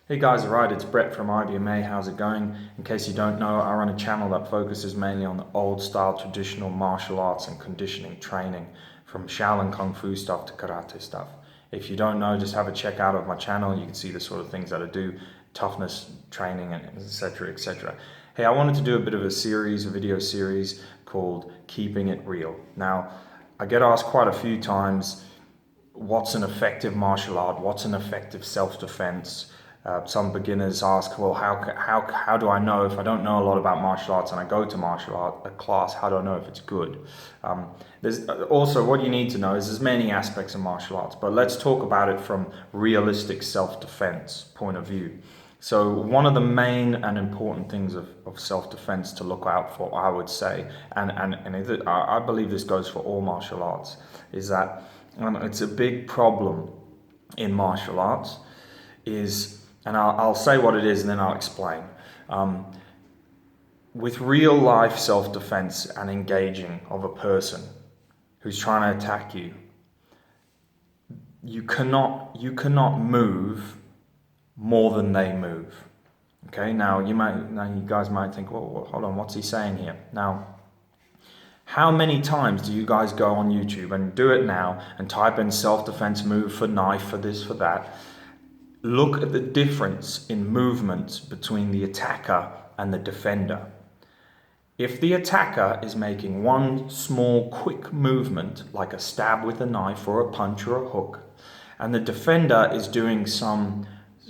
Hey guys, alright, it's Brett from IBMA. How's it going? In case you don't know, I run a channel that focuses mainly on the old style traditional martial arts and conditioning training, from Shaolin Kung Fu stuff to karate stuff. If you don't know, just have a check out of my channel. You can see the sort of things that I do, toughness training, and etc. etc. Hey, I wanted to do a bit of a video series called Keeping It Real. Now, I get asked quite a few times, what's an effective martial art? What's an effective self-defense? Some beginners ask, well, how do I know if I don't know a lot about martial arts and I go to martial art a class, how do I know if it's good? There's also, what you need to know is there's many aspects of martial arts, but let's talk about it from realistic self-defense point of view. So one of the main and important things of self-defense to look out for, I would say, and I believe this goes for all martial arts, is that it's a big problem in martial arts, and I'll say what it is and then I'll explain. With real life self-defense and engaging of a person who's trying to attack you, you cannot move more than they move. Okay, now you guys might think, well, hold on, what's he saying here? Now, how many times do you guys go on YouTube and do it now and type in self-defense move for knife, for this, for that? Look at the difference in movement between the attacker and the defender. If the attacker is making one small quick movement, like a stab with a knife or a punch or a hook, and the defender is doing some,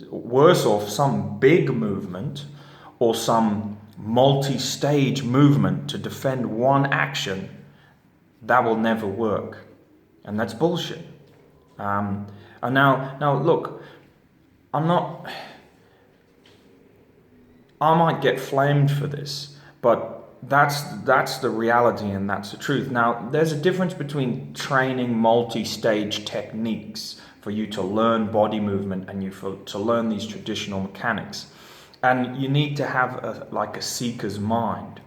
worse off, some big movement or some multi-stage movement to defend one action, that will never work. And that's bullshit. And now look, I might get flamed for this, but that's the reality and that's the truth. Now, there's a difference between training multi-stage techniques for you to learn body movement and to learn these traditional mechanics. And you need to have a seeker's mind.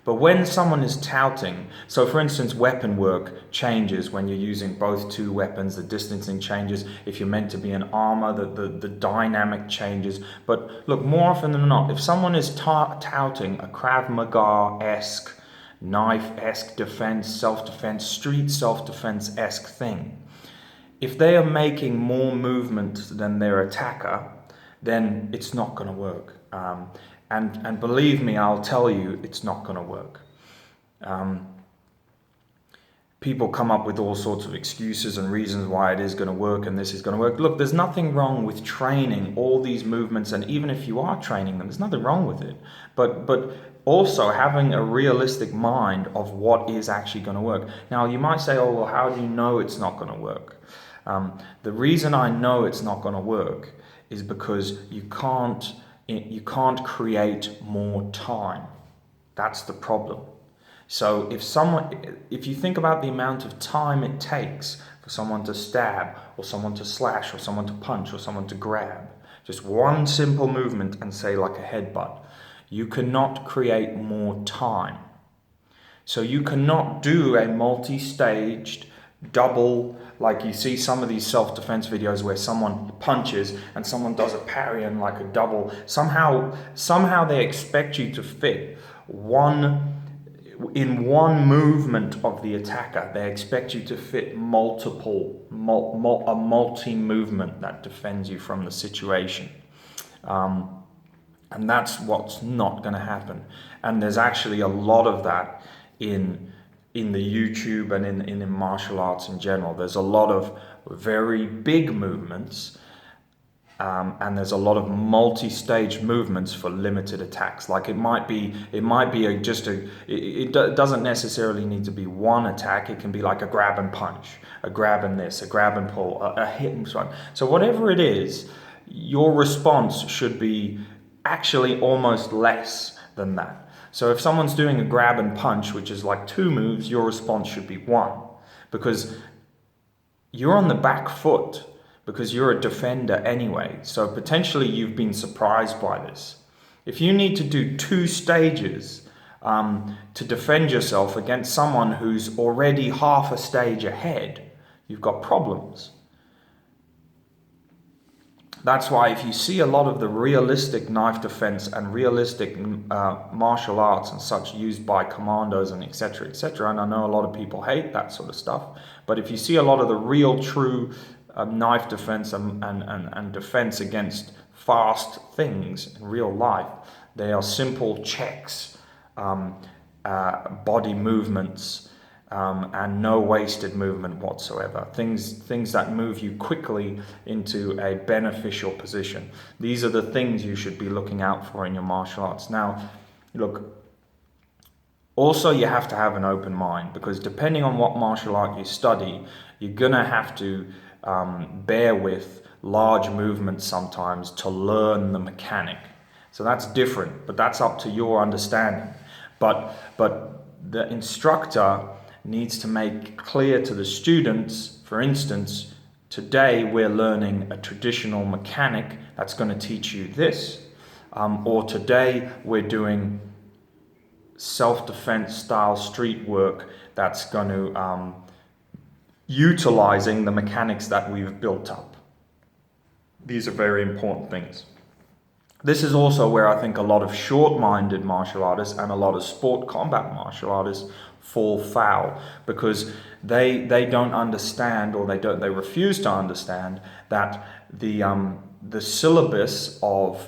But when someone is touting, so for instance, weapon work changes when you're using both two weapons, the distancing changes. If you're meant to be in armor, the dynamic changes. But look, more often than not, if someone is touting a Krav Maga-esque, knife-esque defense, self-defense, street self-defense-esque thing, if they are making more movement than their attacker, then it's not going to work. And believe me, I'll tell you, it's not going to work. People come up with all sorts of excuses and reasons why it is going to work and this is going to work. Look, there's nothing wrong with training all these movements, and even if you are training them, there's nothing wrong with it. But also having a realistic mind of what is actually going to work. Now, you might say, oh, well, how do you know it's not going to work? The reason I know it's not going to work is because you can't create more time. That's the problem. So if you think about the amount of time it takes for someone to stab, or someone to slash, or someone to punch, or someone to grab, just one simple movement and say like a headbutt, you cannot create more time. So you cannot do a multi-staged double, like you see some of these self-defense videos where someone punches and someone does a parry and like a double. Somehow they expect you to fit in one movement of the attacker. They expect you to fit a multi-movement that defends you from the situation. And that's what's not going to happen. And there's actually a lot of that in the YouTube and in martial arts in general. There's a lot of very big movements, and there's a lot of multi-stage movements for limited attacks. Like it might be it doesn't necessarily need to be one attack. It can be like a grab and punch, a grab and this, a grab and pull, a hit and so on. So whatever it is, your response should be actually almost less than that. So if someone's doing a grab and punch, which is like 2 moves, your response should be 1. Because you're on the back foot, because you're a defender anyway. So potentially you've been surprised by this. If you need to do 2 stages to defend yourself against someone who's already half a stage ahead, you've got problems. That's why if you see a lot of the realistic knife defense and realistic martial arts and such used by commandos and etc., and I know a lot of people hate that sort of stuff, but if you see a lot of the real true knife defense and defense against fast things in real life, they are simple checks, body movements, and no wasted movement whatsoever. Things that move you quickly into a beneficial position. These are the things you should be looking out for in your martial arts. Now, look, also you have to have an open mind, because depending on what martial art you study, you're gonna have to bear with large movements sometimes to learn the mechanic. So that's different, but that's up to your understanding. But the instructor needs to make clear to the students, for instance, today we're learning a traditional mechanic that's going to teach you this, or today we're doing self-defense style street work that's going to utilizing the mechanics that we've built up. These are very important things. This is also where I think a lot of short-minded martial artists and a lot of sport combat martial artists fall foul, because they don't understand, or they refuse to understand that the syllabus of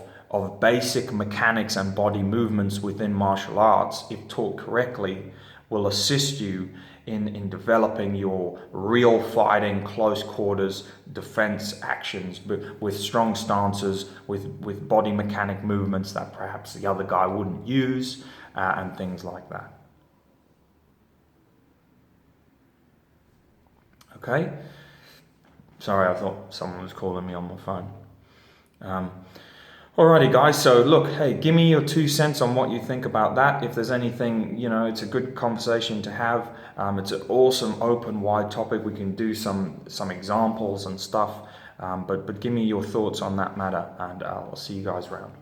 basic mechanics and body movements within martial arts, if taught correctly, will assist you in developing your real fighting, close quarters defense actions, with strong stances, with body mechanic movements that perhaps the other guy wouldn't use, and things like that. Okay? Sorry, I thought someone was calling me on my phone. Alrighty guys, so look, hey, give me your 2 cents on what you think about that. If there's anything, it's a good conversation to have. It's an awesome, open, wide topic. We can do some examples and stuff, but give me your thoughts on that matter, and I'll see you guys around.